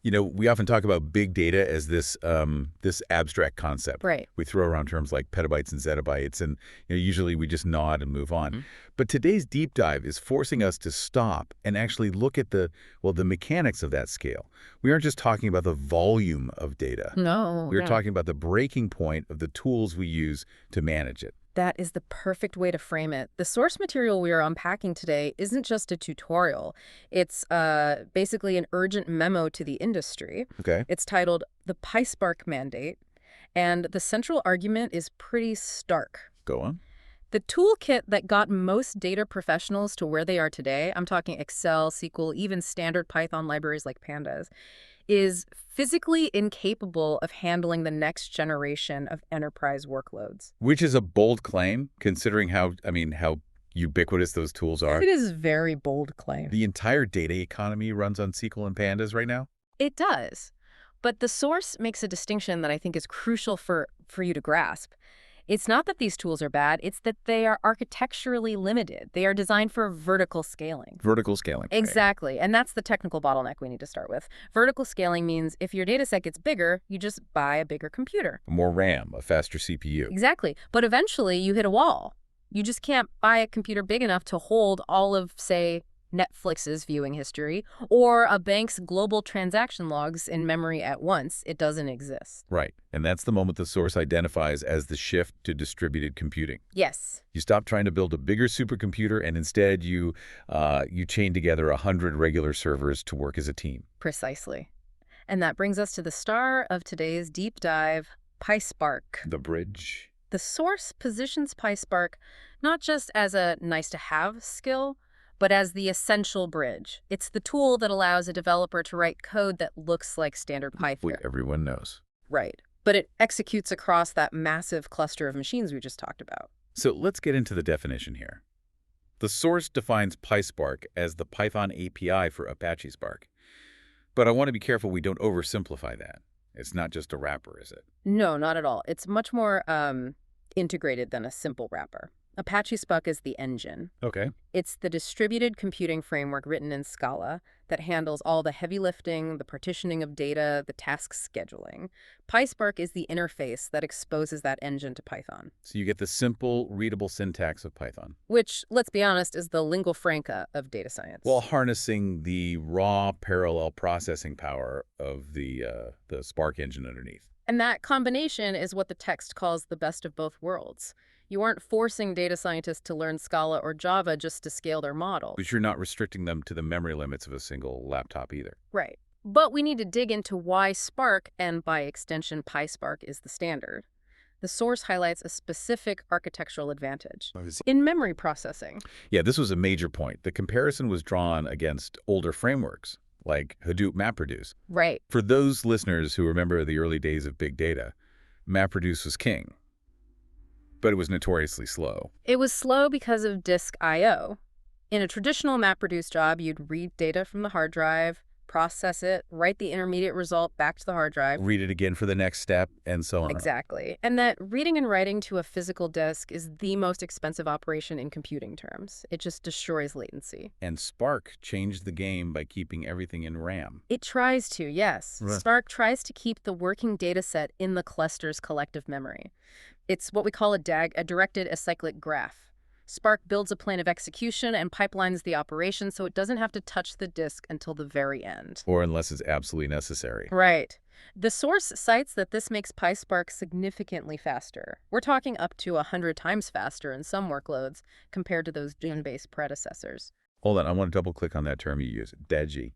We often talk about big data as this abstract concept. Right. We throw around terms like petabytes and zettabytes, and usually we just nod and move on. Mm-hmm. But today's deep dive is forcing us to stop and actually look at the mechanics of that scale. We aren't just talking about the volume of data. No. We're talking about the breaking point of the tools we use to manage it. That is the perfect way to frame it. The source material we are unpacking today isn't just a tutorial. It's basically an urgent memo to the industry. Okay. It's titled The PySpark Mandate, and the central argument is pretty stark. Go on. The toolkit that got most data professionals to where they are today, I'm talking Excel, SQL, even standard Python libraries like Pandas, is physically incapable of handling the next generation of enterprise workloads. Which is a bold claim, considering how ubiquitous those tools are. It is a very bold claim. The entire data economy runs on SQL and Pandas right now? It does. But the source makes a distinction that I think is crucial for you to grasp. It's not that these tools are bad, it's that they are architecturally limited. They are designed for vertical scaling. Vertical scaling. Exactly. And that's the technical bottleneck we need to start with. Vertical scaling means if your data set gets bigger, you just buy a bigger computer. More RAM, a faster CPU. Exactly. But eventually you hit a wall. You just can't buy a computer big enough to hold all of, say, Netflix's viewing history or a bank's global transaction logs in memory at once. It doesn't exist. Right. And that's the moment the source identifies as the shift to distributed computing. Yes. You stop trying to build a bigger supercomputer, and instead you chain together 100 regular servers to work as a team. Precisely. And that brings us to the star of today's deep dive, PySpark. The bridge. The source positions PySpark not just as a nice-to-have skill, but as the essential bridge. It's the tool that allows a developer to write code that looks like standard Python. Everyone knows. Right. But it executes across that massive cluster of machines we just talked about. So let's get into the definition here. The source defines PySpark as the Python API for Apache Spark. But I want to be careful we don't oversimplify that. It's not just a wrapper, is it? No, not at all. It's much more integrated than a simple wrapper. Apache Spark is the engine. Okay. It's the distributed computing framework written in Scala that handles all the heavy lifting, the partitioning of data, the task scheduling. PySpark is the interface that exposes that engine to Python. So you get the simple, readable syntax of Python. Which, let's be honest, is the lingua franca of data science. While harnessing the raw parallel processing power of the Spark engine underneath. And that combination is what the text calls the best of both worlds. You aren't forcing data scientists to learn Scala or Java just to scale their model. But you're not restricting them to the memory limits of a single laptop either. Right. But we need to dig into why Spark, and by extension PySpark, is the standard. The source highlights a specific architectural advantage in memory processing. Yeah, this was a major point. The comparison was drawn against older frameworks, like Hadoop MapReduce. Right. For those listeners who remember the early days of big data, MapReduce was king. But it was notoriously slow. It was slow because of disk I/O. In a traditional MapReduce job, you'd read data from the hard drive, process it, write the intermediate result back to the hard drive. Read it again for the next step, and so on. Exactly. And that reading and writing to a physical disk is the most expensive operation in computing terms. It just destroys latency. And Spark changed the game by keeping everything in RAM. It tries to, yes. Right. Spark tries to keep the working data set in the cluster's collective memory. It's what we call a DAG, a directed acyclic graph. Spark builds a plan of execution and pipelines the operation so it doesn't have to touch the disk until the very end. Or unless it's absolutely necessary. Right. The source cites that this makes PySpark significantly faster. We're talking up to 100 times faster in some workloads compared to those gen-based predecessors. Hold on, I want to double-click on that term you use, DAG.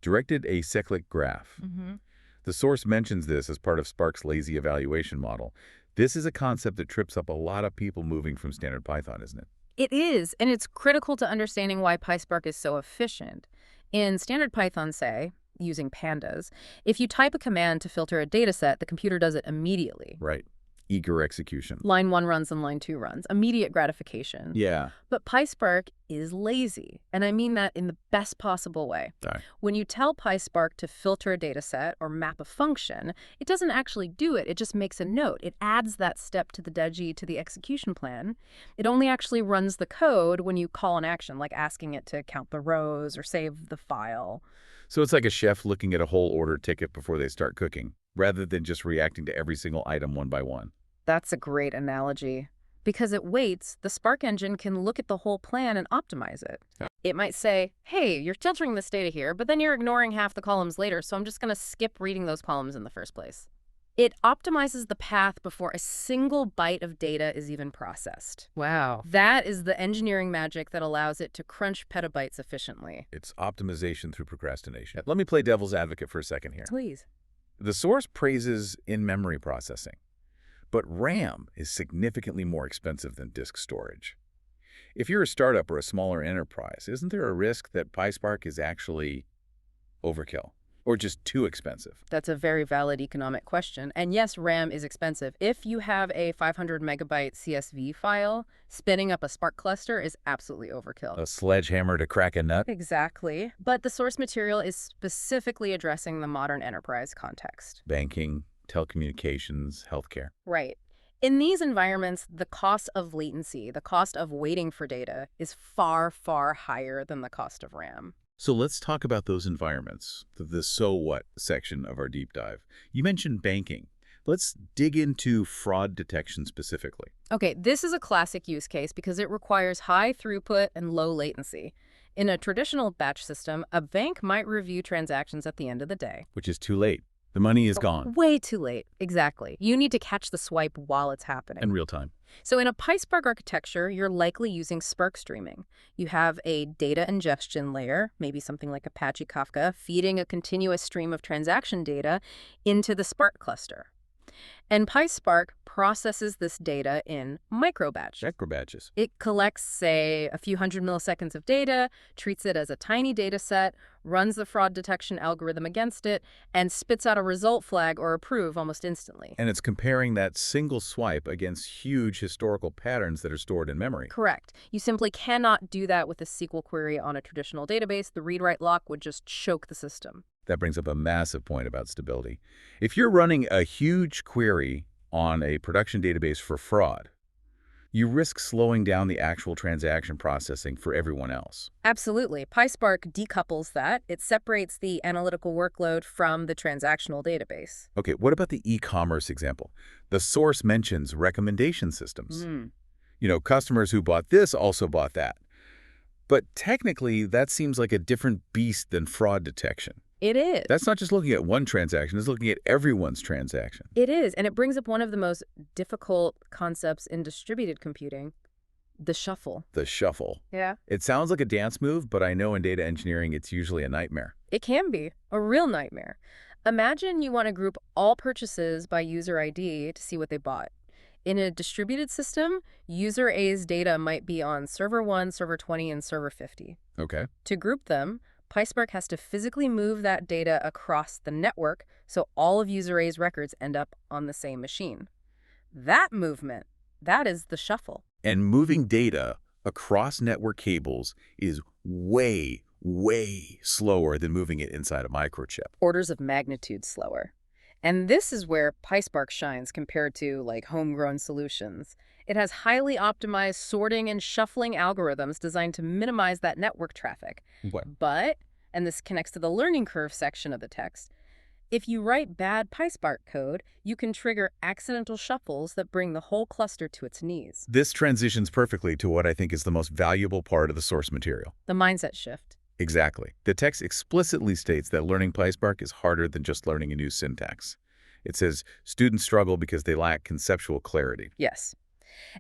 Directed acyclic graph. Mm-hmm. The source mentions this as part of Spark's lazy evaluation model. This is a concept that trips up a lot of people moving from standard Python, isn't it? It is, and it's critical to understanding why PySpark is so efficient. In standard Python, say, using pandas, if you type a command to filter a dataset, the computer does it immediately. Right. Eager execution. Line 1 runs and line 2 runs. Immediate gratification. Yeah. But PySpark is lazy, and I mean that in the best possible way. Right. When you tell PySpark to filter a dataset or map a function, it doesn't actually do it. It just makes a note. It adds that step to the DAG to the execution plan. It only actually runs the code when you call an action, like asking it to count the rows or save the file. So it's like a chef looking at a whole order ticket before they start cooking, rather than just reacting to every single item one by one. That's a great analogy. Because it waits, the Spark engine can look at the whole plan and optimize it. Yeah. It might say, hey, you're filtering this data here, but then you're ignoring half the columns later, so I'm just going to skip reading those columns in the first place. It optimizes the path before a single byte of data is even processed. Wow. That is the engineering magic that allows it to crunch petabytes efficiently. It's optimization through procrastination. Let me play devil's advocate for a second here. Please. The source praises in-memory processing, but RAM is significantly more expensive than disk storage. If you're a startup or a smaller enterprise, isn't there a risk that PySpark is actually overkill or just too expensive? That's a very valid economic question. And yes, RAM is expensive. If you have a 500 megabyte CSV file, spinning up a Spark cluster is absolutely overkill. A sledgehammer to crack a nut? Exactly. But the source material is specifically addressing the modern enterprise context. Banking, telecommunications, healthcare. Right. In these environments, the cost of latency, the cost of waiting for data, is far, far higher than the cost of RAM. So let's talk about those environments, the so what section of our deep dive. You mentioned banking. Let's dig into fraud detection specifically. Okay, this is a classic use case because it requires high throughput and low latency. In a traditional batch system, a bank might review transactions at the end of the day. Which is too late. The money is gone. Way too late. Exactly. You need to catch the swipe while it's happening. In real time. So in a PySpark architecture, you're likely using Spark streaming. You have a data ingestion layer, maybe something like Apache Kafka, feeding a continuous stream of transaction data into the Spark cluster. And PySpark processes this data in microbatches. Microbatches. It collects, say, a few hundred milliseconds of data, treats it as a tiny data set, runs the fraud detection algorithm against it, and spits out a result flag or approve almost instantly. And it's comparing that single swipe against huge historical patterns that are stored in memory. Correct. You simply cannot do that with a SQL query on a traditional database. The read-write lock would just choke the system. That brings up a massive point about stability. If you're running a huge query on a production database for fraud, you risk slowing down the actual transaction processing for everyone else. Absolutely. PySpark decouples that. It separates the analytical workload from the transactional database. Okay, what about the e-commerce example? The source mentions recommendation systems. You know, customers who bought this also bought that. But technically, that seems like a different beast than fraud detection. It is. That's not just looking at one transaction, it's looking at everyone's transaction. It is, and it brings up one of the most difficult concepts in distributed computing, the shuffle. The shuffle. Yeah. It sounds like a dance move, but I know in data engineering it's usually a nightmare. It can be a real nightmare. Imagine you want to group all purchases by user ID to see what they bought. In a distributed system, user A's data might be on server 1, server 20, and server 50. Okay. To group them, PySpark has to physically move that data across the network so all of user A's records end up on the same machine. That movement, that is the shuffle. And moving data across network cables is way, way slower than moving it inside a microchip. Orders of magnitude slower. And this is where PySpark shines compared to, like, homegrown solutions. It has highly optimized sorting and shuffling algorithms designed to minimize that network traffic. What? But, and this connects to the learning curve section of the text, if you write bad PySpark code, you can trigger accidental shuffles that bring the whole cluster to its knees. This transitions perfectly to what I think is the most valuable part of the source material. The mindset shift. Exactly. The text explicitly states that learning PySpark is harder than just learning a new syntax. It says students struggle because they lack conceptual clarity. Yes.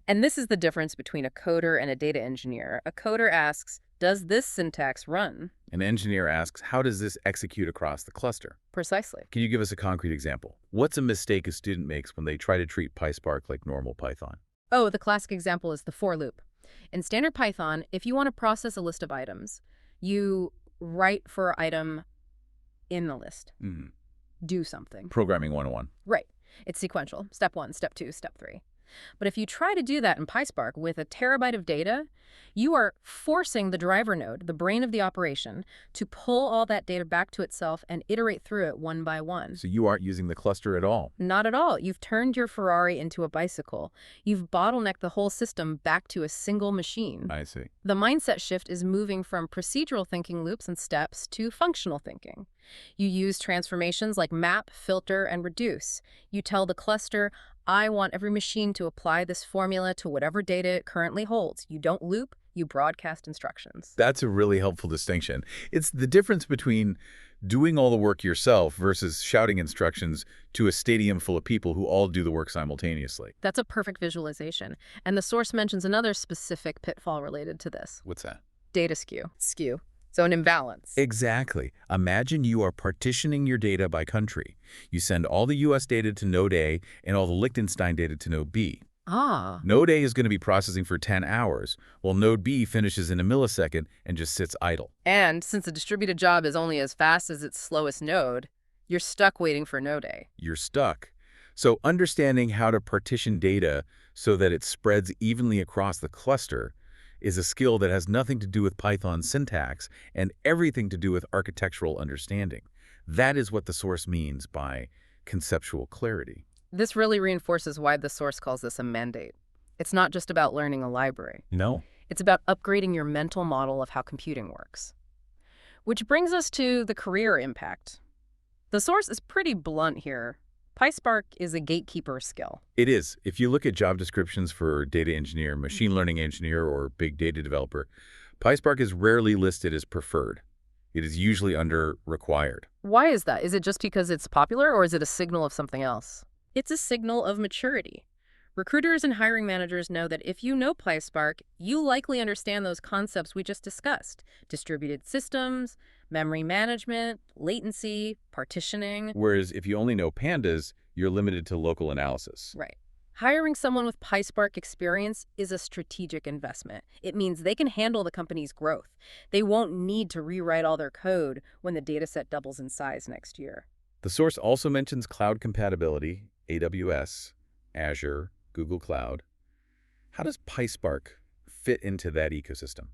And this is the difference between a coder and a data engineer. A coder asks, does this syntax run? An engineer asks, how does this execute across the cluster? Precisely. Can you give us a concrete example? What's a mistake a student makes when they try to treat PySpark like normal Python? Oh, the classic example is the for loop. In standard Python, if you want to process a list of items, you write for item in the list. Do something. Programming 101. Right. It's sequential. Step 1, step 2, step 3. But if you try to do that in PySpark with a terabyte of data, you are forcing the driver node, the brain of the operation, to pull all that data back to itself and iterate through it one by one. So you aren't using the cluster at all. Not at all. You've turned your Ferrari into a bicycle. You've bottlenecked the whole system back to a single machine. I see. The mindset shift is moving from procedural thinking loops and steps to functional thinking. You use transformations like map, filter, and reduce. You tell the cluster, I want every machine to apply this formula to whatever data it currently holds. You don't loop, you broadcast instructions. That's a really helpful distinction. It's the difference between doing all the work yourself versus shouting instructions to a stadium full of people who all do the work simultaneously. That's a perfect visualization. And the source mentions another specific pitfall related to this. What's that? Data skew. So an imbalance. Exactly. Imagine you are partitioning your data by country. You send all the U.S. data to Node A and all the Liechtenstein data to Node B. Node A is going to be processing for 10 hours, while Node B finishes in a millisecond and just sits idle. And since a distributed job is only as fast as its slowest node, you're stuck waiting for Node A. You're stuck. So understanding how to partition data so that it spreads evenly across the cluster is a skill that has nothing to do with Python syntax and everything to do with architectural understanding. That is what the source means by conceptual clarity. This really reinforces why the source calls this a mandate. It's not just about learning a library. No. It's about upgrading your mental model of how computing works. Which brings us to the career impact. The source is pretty blunt here. PySpark is a gatekeeper skill. It is. If you look at job descriptions for data engineer, machine learning engineer, or big data developer, PySpark is rarely listed as preferred. It is usually under required. Why is that? Is it just because it's popular, or is it a signal of something else? It's a signal of maturity. Recruiters and hiring managers know that if you know PySpark, you likely understand those concepts we just discussed. Distributed systems, memory management, latency, partitioning. Whereas if you only know pandas, you're limited to local analysis. Right. Hiring someone with PySpark experience is a strategic investment. It means they can handle the company's growth. They won't need to rewrite all their code when the dataset doubles in size next year. The source also mentions cloud compatibility, AWS, Azure, Google Cloud. How does PySpark fit into that ecosystem?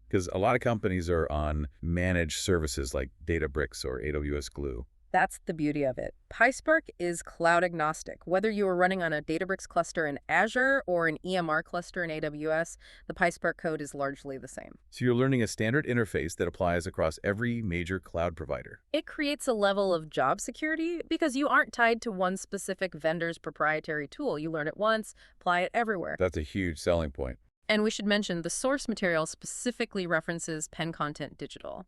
Because a lot of companies are on managed services like Databricks or AWS Glue. That's the beauty of it. PySpark is cloud agnostic. Whether you are running on a Databricks cluster in Azure or an EMR cluster in AWS, the PySpark code is largely the same. So you're learning a standard interface that applies across every major cloud provider. It creates a level of job security because you aren't tied to one specific vendor's proprietary tool. You learn it once, apply it everywhere. That's a huge selling point. And we should mention the source material specifically references Penn Content Digital.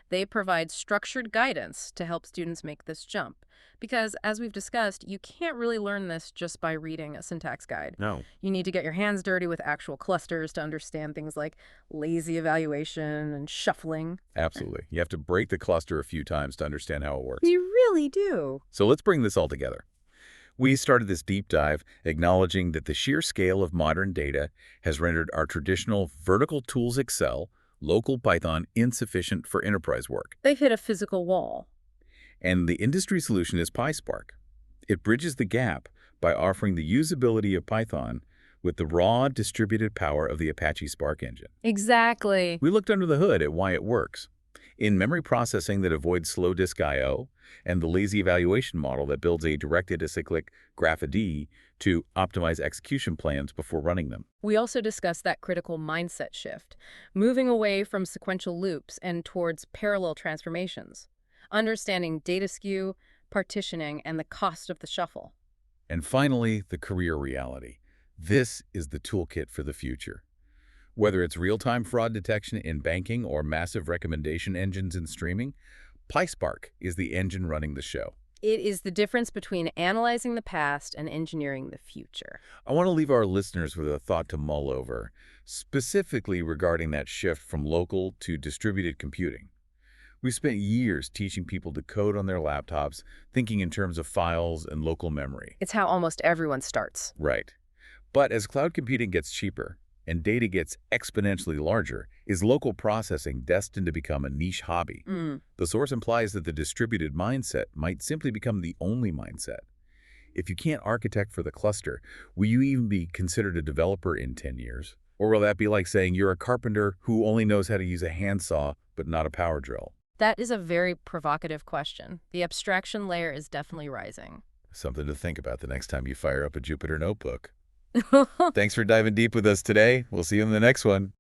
They provide structured guidance to help students make this jump. Because, as we've discussed, you can't really learn this just by reading a syntax guide. No. You need to get your hands dirty with actual clusters to understand things like lazy evaluation and shuffling. Absolutely. You have to break the cluster a few times to understand how it works. You really do. So let's bring this all together. We started this deep dive acknowledging that the sheer scale of modern data has rendered our traditional vertical tools Excel, local Python insufficient for enterprise work. They've hit a physical wall. And the industry solution is PySpark. It bridges the gap by offering the usability of Python with the raw distributed power of the Apache Spark engine. Exactly. We looked under the hood at why it works. In memory processing that avoids slow disk I/O, and the lazy evaluation model that builds a directed acyclic graph-a-D to optimize execution plans before running them. We also discussed that critical mindset shift, moving away from sequential loops and towards parallel transformations, understanding data skew, partitioning, and the cost of the shuffle. And finally, the career reality. This is the toolkit for the future. Whether it's real-time fraud detection in banking or massive recommendation engines in streaming, PySpark is the engine running the show. It is the difference between analyzing the past and engineering the future. I want to leave our listeners with a thought to mull over, specifically regarding that shift from local to distributed computing. We've spent years teaching people to code on their laptops, thinking in terms of files and local memory. It's how almost everyone starts. Right. But as cloud computing gets cheaper and data gets exponentially larger, is local processing destined to become a niche hobby? The source implies that the distributed mindset might simply become the only mindset. If you can't architect for the cluster, will you even be considered a developer in 10 years? Or will that be like saying you're a carpenter who only knows how to use a handsaw but not a power drill? That is a very provocative question. The abstraction layer is definitely rising. Something to think about the next time you fire up a Jupyter notebook. Thanks for diving deep with us today. We'll see you in the next one.